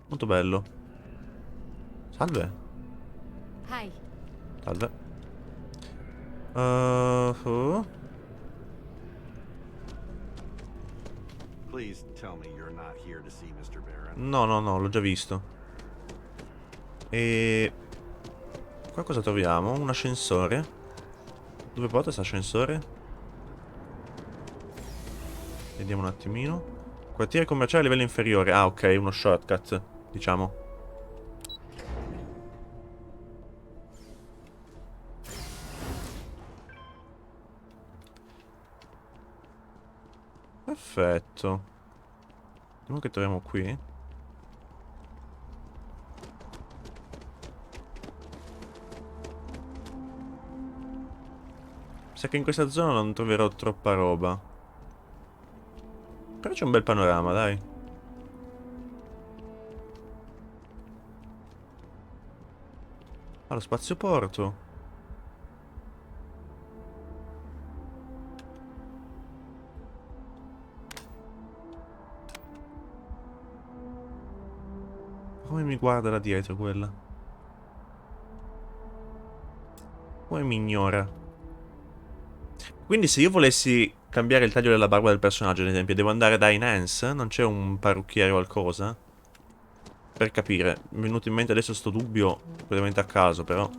Molto bello. Salve. Hi. Salve. Please tell me you're not here to see Mr. Barron. No, l'ho già visto. E qua cosa troviamo? Un ascensore. Dove porta questo ascensore? Vediamo un attimino. Quartiere commerciale a livello inferiore. Ah, ok, uno shortcut, diciamo. Perfetto. Vediamo che troviamo qui. Mi sa che in questa zona non troverò troppa roba. Però c'è un bel panorama, dai. Ah, lo spazioporto. Come mi guarda da dietro quella? Come mi ignora? Quindi se io volessi cambiare il taglio della barba del personaggio, ad esempio, devo andare da Enhance? Non c'è un parrucchiere o qualcosa? Per capire. Mi è venuto in mente adesso sto dubbio, completamente a caso, però.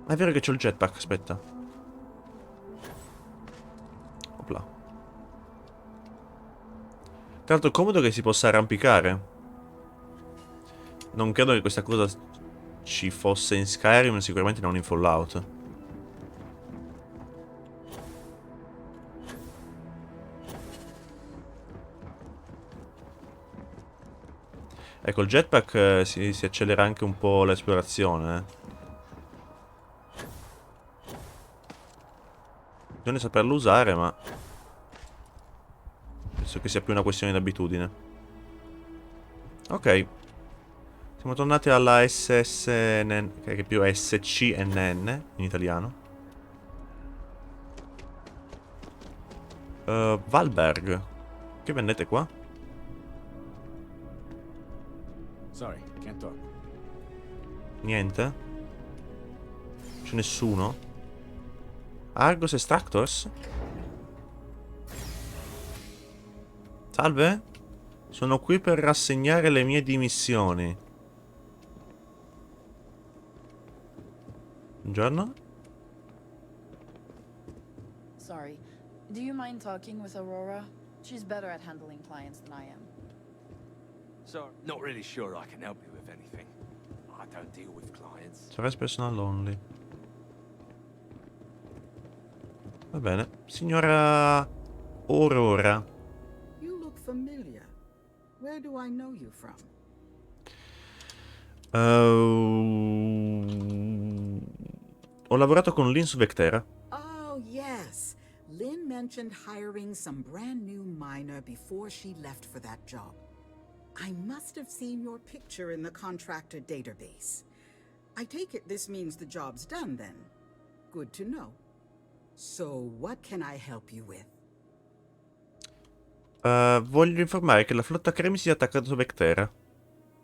È vero che c'ho il jetpack, aspetta. Opla. Tra l'altro è comodo che si possa arrampicare. Non credo che questa cosa ci fosse in Skyrim, sicuramente non in Fallout. Ecco, il jetpack si accelera anche un po' l'esplorazione. questione di saperlo usare, ma penso che sia più una questione di abitudine. Ok. Siamo tornati alla SSN, che è più SCNN in italiano. Valberg. Che vendete qua? Sorry, can't talk. Niente? C'è nessuno? Argos Extractors? Salve? Sono qui per rassegnare le mie dimissioni. Buongiorno? Sorry. Do you mind talking with Aurora? She's better at handling clients than I am. So, not really sure I can help you with anything. I don't deal with clients. Service personal only. Va bene. Signora Aurora. You look familiar. Where do I know you from? Ho lavorato con Lynn su Vectera. Oh, yes. Lynn mentioned hiring some brand new miner before she left for that job. I must have seen your picture in the contractor database. I take it this means the job's done then. Good to know. So, what can I help you with? Voglio informare che la flotta Cremisi è attaccata su Vectera.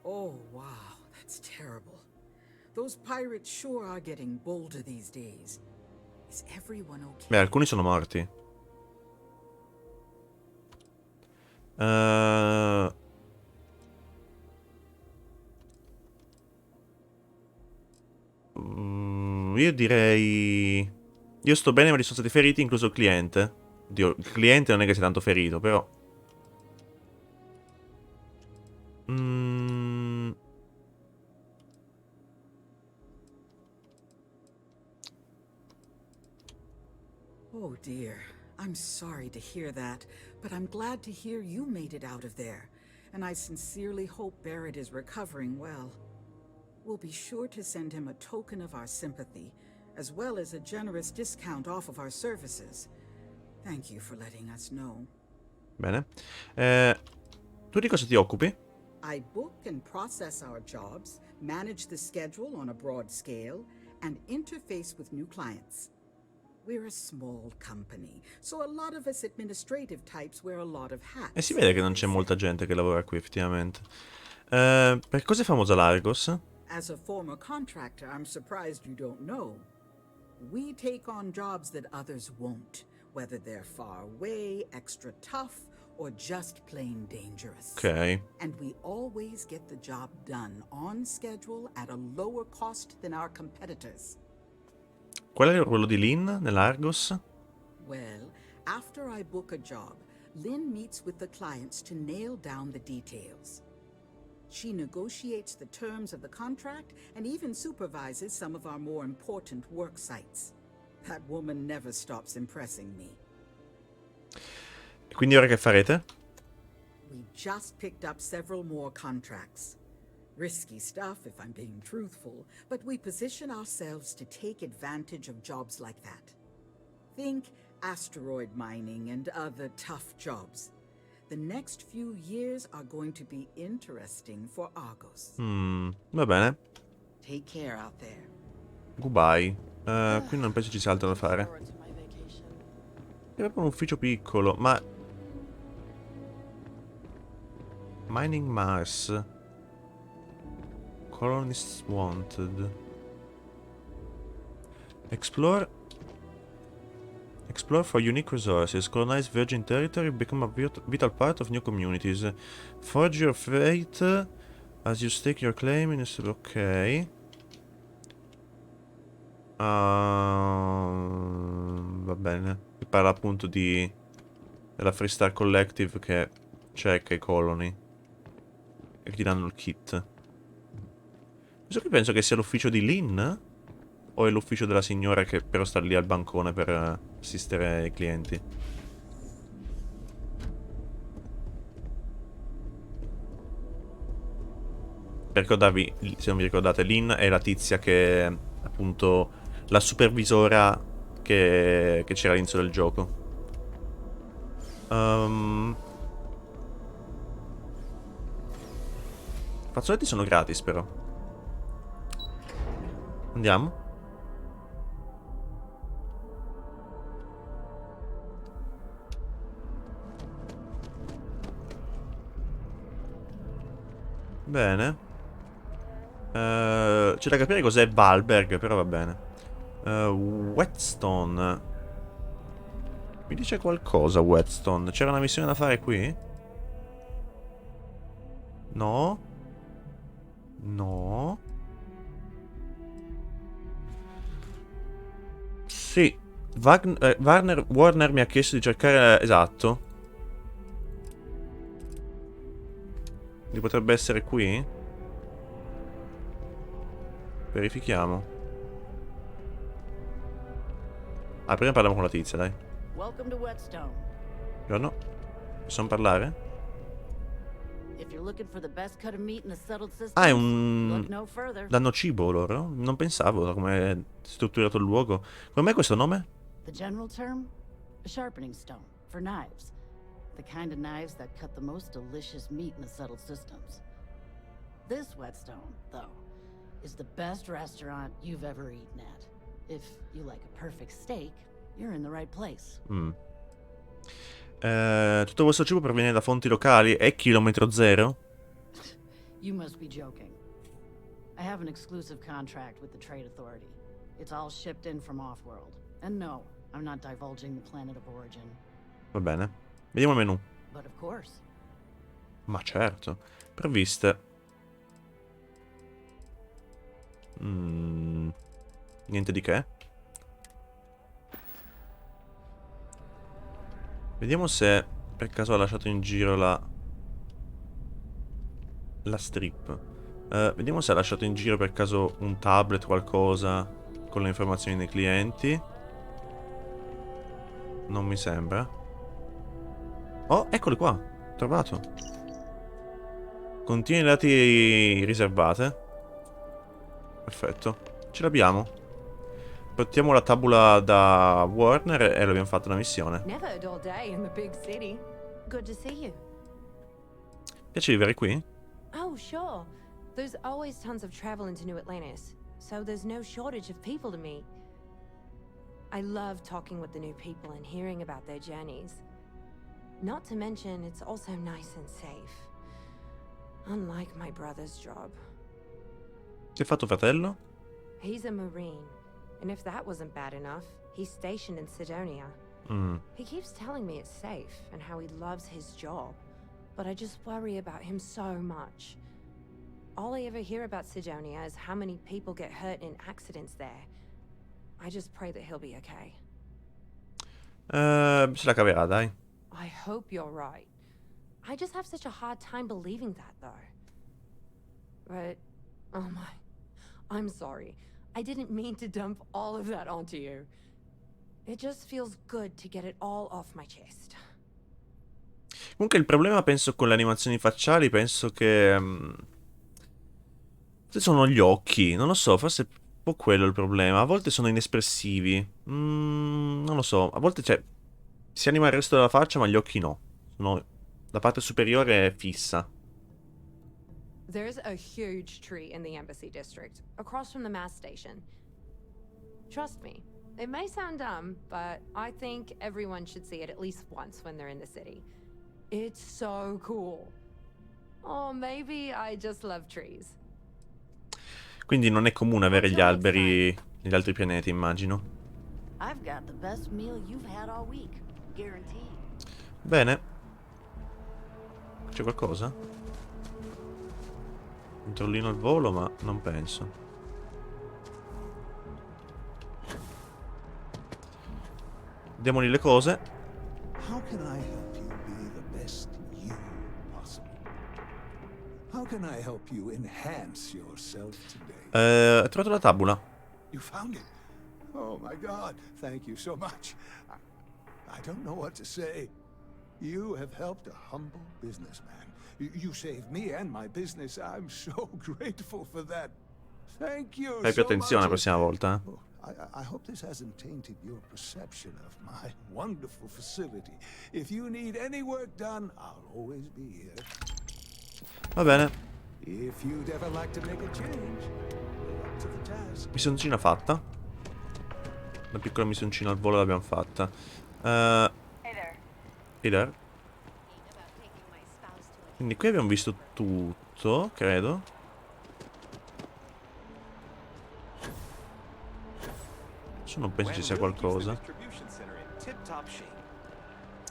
Oh, wow. That's terrible. Those pirates sure are getting bolder these days. Is everyone okay? Beh, alcuni sono morti. Io direi... Io sto bene, ma li sono stati feriti, incluso il cliente. Oddio, il cliente non è che sia tanto ferito, però... Oh dear, I'm sorry to hear that, but I'm glad to hear you made it out of there, and I sincerely hope Barrett is recovering well. We'll be sure to send him a token of our sympathy, as well as a generous discount off of our services. Thank you for letting us know. Bene. Tu di cosa ti occupi? I book and process our jobs, manage the schedule on a broad scale, and interface with new clients. We're a small company, so a lot of us administrative types wear a lot of hats. E si vede che non c'è molta gente che lavora qui, effettivamente. Per cosa è famosa l'Argos? As a former contractor, I'm surprised you don't know. We take on jobs that others won't, whether they're far away, extra tough, or just plain dangerous. Ok. And we always get the job done on schedule at a lower cost than our competitors. Qual è il ruolo di Lynn nell'Argos? Well, after I book a job, Lynn meets with the clients to nail down the details. She negotiates the terms of the contract and even supervises some of our more important work sites. That woman never stops impressing me. E quindi ora che farete? We just picked up several more contracts. Risky stuff, if I'm being truthful, but we position ourselves to take advantage of jobs like that. Think asteroid mining and other tough jobs. The next few years are going to be interesting for Argos. Va bene. Take care out there. Goodbye. Qui non penso ci sia altro da fare. È proprio un ufficio piccolo, ma... Mining Mars. Colonists wanted. Explore for unique resources. Colonize virgin territory. Become a vital part of new communities. Forge your fate as you stake your claim in a... Ok. Va bene. Si parla appunto della Freestar Collective che cerca i coloni e che ti danno il kit. Questo qui penso che sia l'ufficio di Lynn, o è l'ufficio della signora che però sta lì al bancone per assistere i clienti. Per ricordarvi, se non vi ricordate, Lynn è la tizia che appunto la supervisora che c'era all'inizio del gioco. I fazzoletti sono gratis però. Andiamo. Bene. C'è da capire cos'è Valberg, però va bene. Whetstone. Mi dice qualcosa Whetstone. C'era una missione da fare qui? No. No. Sì. Warner mi ha chiesto di cercare... Esatto. Quindi potrebbe essere qui? Verifichiamo. Ah, prima parliamo con la tizia, dai. Welcome to Whetstone. Buongiorno. Possiamo parlare? If you're looking for the best cut of meat in the settled systems, Ah, è look no further. danno cibo loro? Non pensavo da come è strutturato il luogo. Come mai questo nome? The general term? A sharpening stone for knives. The kind of knives that cut the most delicious meat in the settled systems. This Whetstone, though, is the best restaurant you've ever eaten at. If you like a perfect steak, you're in the right place. Tutto questo cibo proviene da fonti locali? È chilometro zero? You must be joking. I have an exclusive contract with the Trade Authority. It's all shipped in from off-world. And no, I'm not divulging the planet of origin. Va bene. Vediamo il menu. But of course. Ma certo. Provviste. Niente di che. Vediamo se per caso ha lasciato in giro la strip. Vediamo se ha lasciato in giro per caso un tablet, qualcosa con le informazioni dei clienti. Non mi sembra. Oh, eccoli qua. Trovato. Contiene i dati riservate. Perfetto. Ce l'abbiamo. Portiamo la tabula da Warner e l'abbiamo fatta una missione. Never a dull day in the big city. Good to see you. Piace vivere qui? Oh, sure. There's always tons of travel into New Atlantis, so there's no shortage of people to meet. I love talking with the new people and hearing about their journeys. Not to mention, it's also nice and safe. Unlike my brother's job. Che ha fatto fratello? He's a Marine, and if that wasn't bad enough, he's stationed in Sidonia. He keeps telling me it's safe and how he loves his job, but I just worry about him so much. All I ever hear about Sidonia is how many people get hurt in accidents there. I just pray that he'll be okay. Se la caverà, dai. I hope you're right. I just have such a hard time believing that, though. But, oh my, I'm sorry. I didn't mean to dump all of that onto you. It just feels good to get it all off my chest. Comunque il problema penso con le animazioni facciali, penso che forse sono gli occhi, non lo so, forse è un po' quello il problema. A volte sono inespressivi. Non lo so, a volte si anima il resto della faccia, ma gli occhi no. La parte superiore è fissa. There's a huge tree in the Embassy District, across from the mass station. Trust me, it may sound dumb, but I think everyone should see it at least once when they're in the city. It's so cool. Or maybe I just love trees. Quindi non è comune avere gli alberi negli altri pianeti, immagino. I've got the best meal you've had all week, guaranteed. Bene. C'è qualcosa? Un trollino al volo, ma non penso. Diamogli le cose. How can I help you be the best you possible? How can I help you enhance yourself today? Ho trovato la tabula. You found it? Oh my God, thank you so much. I don't know what to say. You have helped a humble businessman. You saved me and my business. I'm so grateful for that. Thank you Fai più so attenzione la much. prossima volta. I hope this hasn't tainted your perception of my wonderful facility. If you need any work done, I'll always be here. Va bene. If you'd ever like to make a change, up to the task. Missioncina fatta. Una piccola missioncina al volo l'abbiamo fatta. Hey there. Quindi qui abbiamo visto tutto, credo. Adesso non penso ci sia qualcosa.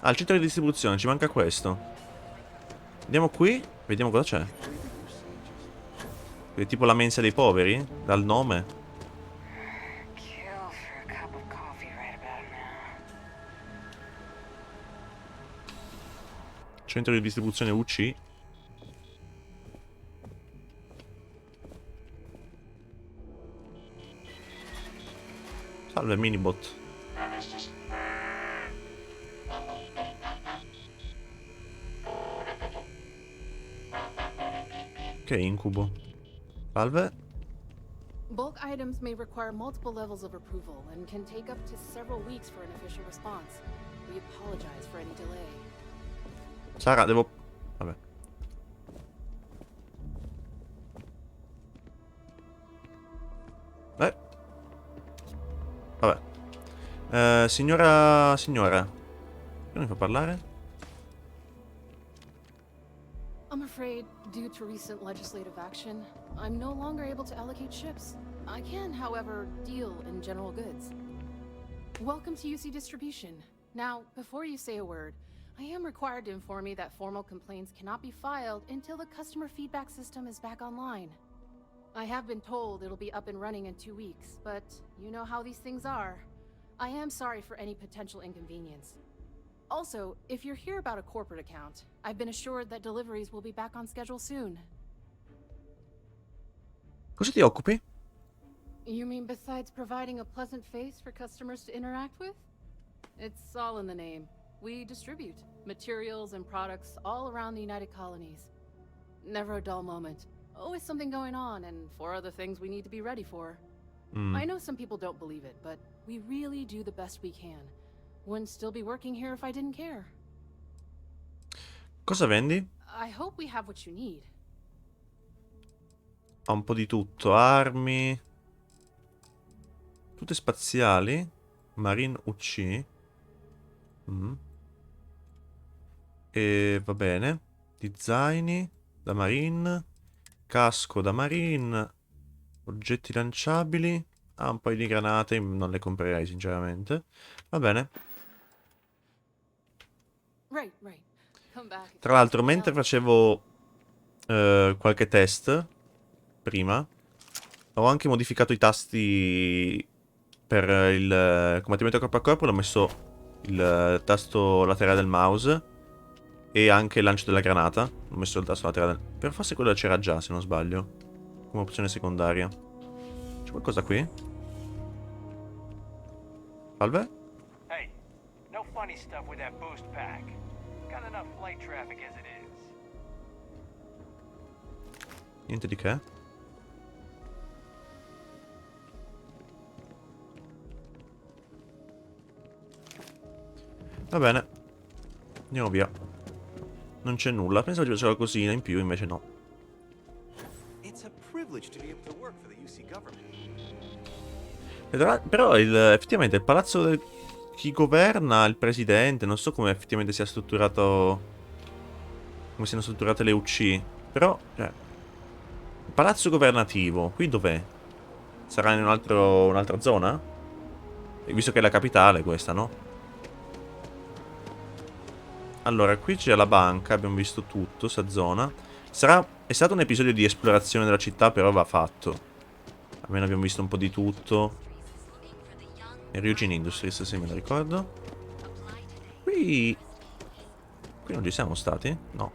Ah, il centro di distribuzione, ci manca questo. Andiamo qui, vediamo cosa c'è. È tipo la mensa dei poveri, dal nome. Centro di distribuzione UC. Salve minibot. Che incubo. Salve. Bulk items may require multiple levels of approval and can take up to several weeks for an official response. We apologize for any delay. Sara, devo... Vabbè. Vabbè. Signora... Che mi fa parlare? I'm afraid, due to recent legislative action, I'm no longer able to allocate ships. I can, however, deal in general goods. Welcome to UC Distribution. Now, before you say a word, I am required to inform you that formal complaints cannot be filed until the customer feedback system is back online. I have been told it'll be up and running in 2 weeks, but you know how these things are. I am sorry for any potential inconvenience. Also, if you're here about a corporate account, I've been assured that deliveries will be back on schedule soon. Cosa ti occupi? You mean besides providing a pleasant face for customers to interact with? It's all in the name. We distribute materials and products all around the United Colonies. Never a dull moment. Always something going on and 4 other things we need to be ready for. I know some people don't believe it, but we really do the best we can. Wouldn't still be working here if I didn't care. Cosa vendi? I hope we have what you need. Ha un po' di tutto. Armi. Tutte spaziali. Marine UC. E va bene. Di zaini da Marine. Casco da Marine. Oggetti lanciabili. Ah, un paio di granate. Non le comprerei sinceramente. Va bene. Tra l'altro, mentre facevo qualche test prima, ho anche modificato i tasti per il combattimento corpo a corpo. L'ho messo il tasto laterale del mouse e anche il lancio della granata. Ho messo il tasto laterale. Però forse quello c'era già, se non sbaglio, come opzione secondaria. C'è qualcosa qui? Salve? Hey, no funny stuff with that boost pack. Got enough flight traffic as it is. Niente di che. Va bene. Andiamo via. Non c'è nulla. Pensavo ci fosse qualcosina in più, invece no. Però effettivamente il palazzo chi governa, il presidente, non so come effettivamente sia strutturato, come siano strutturate le UC. Però, il palazzo governativo, qui dov'è? Sarà in un'altra zona? E visto che è la capitale questa, no? Allora, qui c'è la banca, abbiamo visto tutto, sta zona. È stato un episodio di esplorazione della città, però va fatto. Almeno abbiamo visto un po' di tutto. E Ryujin Industries, se me lo ricordo. Qui non ci siamo stati? No.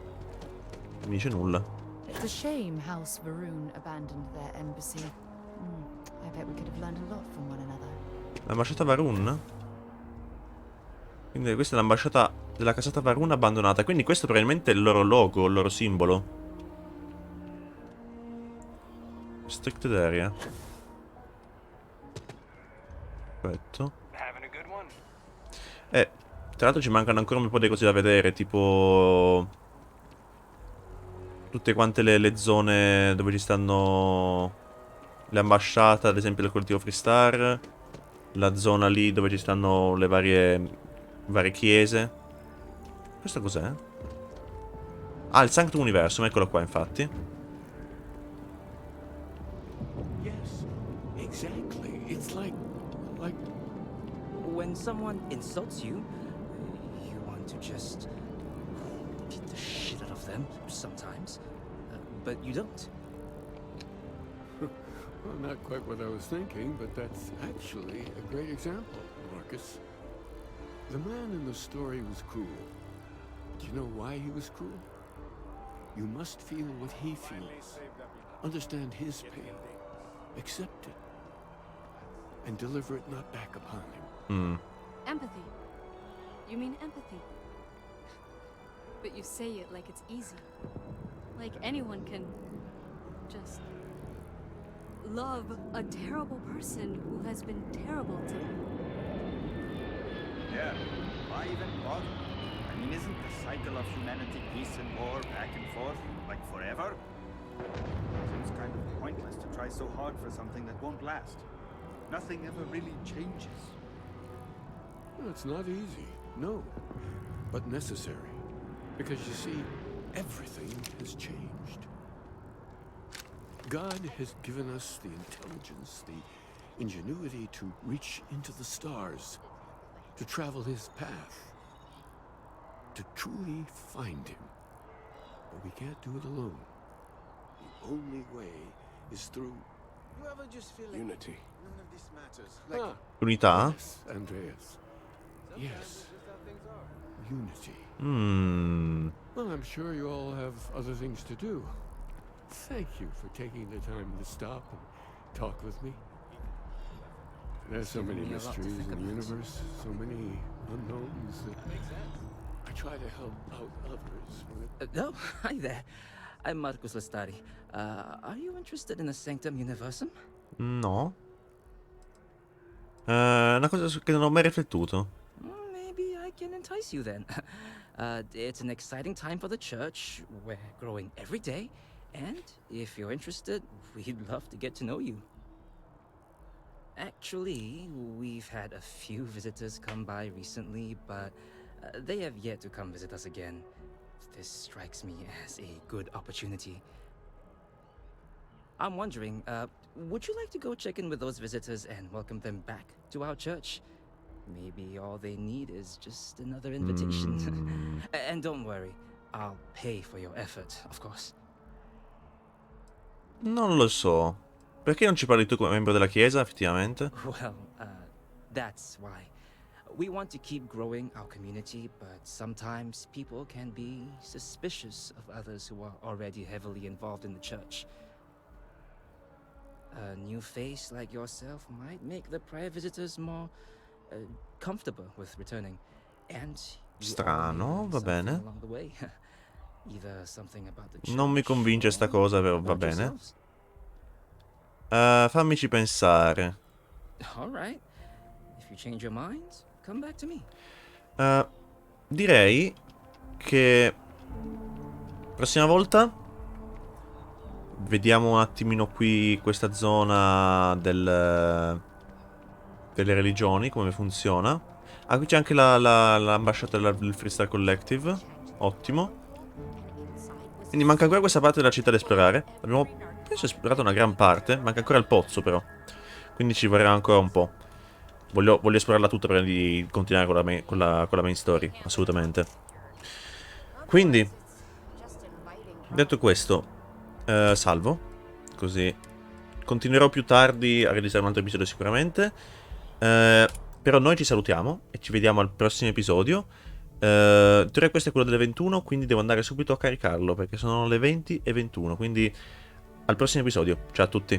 Non mi dice nulla. It's a shame House Varun abandoned their embassy. I bet we could have learned a lot from one another. L'ambasciata Varun? Quindi questa è l'ambasciata della casata Varun abbandonata. Quindi questo probabilmente è il loro logo, il loro simbolo. Restricted area. Perfetto. Tra l'altro ci mancano ancora un po' di cose da vedere, tipo tutte quante le zone dove ci stanno le ambasciate, ad esempio del collettivo Freestar, la zona lì dove ci stanno le varie chiese. Questo cos'è? Ah, il Sanctum Universum, eccolo qua infatti. Yes, exactly. It's like when someone insults you, you want to just beat the shit out of them sometimes, but you don't. Well, not quite what I was thinking, but that's actually a great example, Marcus. The man in the story was cruel. Do you know why he was cruel? You must feel what he feels. Understand his pain. Accept it. And deliver it not back upon him. Empathy. You mean empathy? But you say it like it's easy. Like anyone can just love a terrible person who has been terrible to them. Yeah, why even bother? I mean, isn't the cycle of humanity peace and war back and forth, like forever? Seems kind of pointless to try so hard for something that won't last. Nothing ever really changes. Well, it's not easy, no, but necessary. Because you see, everything has changed. God has given us the intelligence, the ingenuity to reach into the stars, to travel his path, to truly find him. But we can't do it alone. The only way is through You ever just feel like unity. none of this matters? Like Unità? Yes, Andreas. Yes. Unity. Well, I'm sure you all have other things to do. Thank you for taking the time to stop and talk with me. There's so many mysteries in the universe, so many unknowns that I try to help out others when it... Oh, hi there. I'm Marcus Lestari. Are you interested in the Sanctum Universum? No. Una cosa che non ho mai riflettuto. Maybe I can entice you then. It's an exciting time for the church. We're growing every day. And if you're interested, we'd love to get to know you. Actually, we've had a few visitors come by recently, but they have yet to come visit us again. This strikes me as a good opportunity. I'm wondering, would you like to go check in with those visitors and welcome them back to our church? Maybe all they need is just another invitation. And don't worry, I'll pay for your effort, of course. Non lo so. Perché non ci parli tu come membro della chiesa, effettivamente? Well, that's why. We want to keep growing our community, but sometimes people can be suspicious of others who are already heavily involved in the church. A new face like yourself might make the prior visitors more comfortable with returning. And Strano, va bene. along the way. Either something about the Non mi convince sta cosa, però va about bene. yourselves. Fammici pensare. All right. If you change your mind, come back to me. Direi che prossima volta vediamo un attimino qui questa zona delle religioni, come funziona. Ah, qui c'è anche l'ambasciata del Freestar Collective. Ottimo. Quindi manca ancora questa parte della città da esplorare. Abbiamo, penso, esplorato una gran parte. Manca ancora il pozzo, però. Quindi ci vorrà ancora un po'. Voglio esplorarla tutta prima di continuare con la main story. Assolutamente. Quindi, detto questo, salvo. Così continuerò più tardi a realizzare un altro episodio sicuramente. Però noi ci salutiamo e ci vediamo al prossimo episodio. In teoria questo è quello delle 21, quindi devo andare subito a caricarlo perché sono le 20:21. Quindi al prossimo episodio. Ciao a tutti.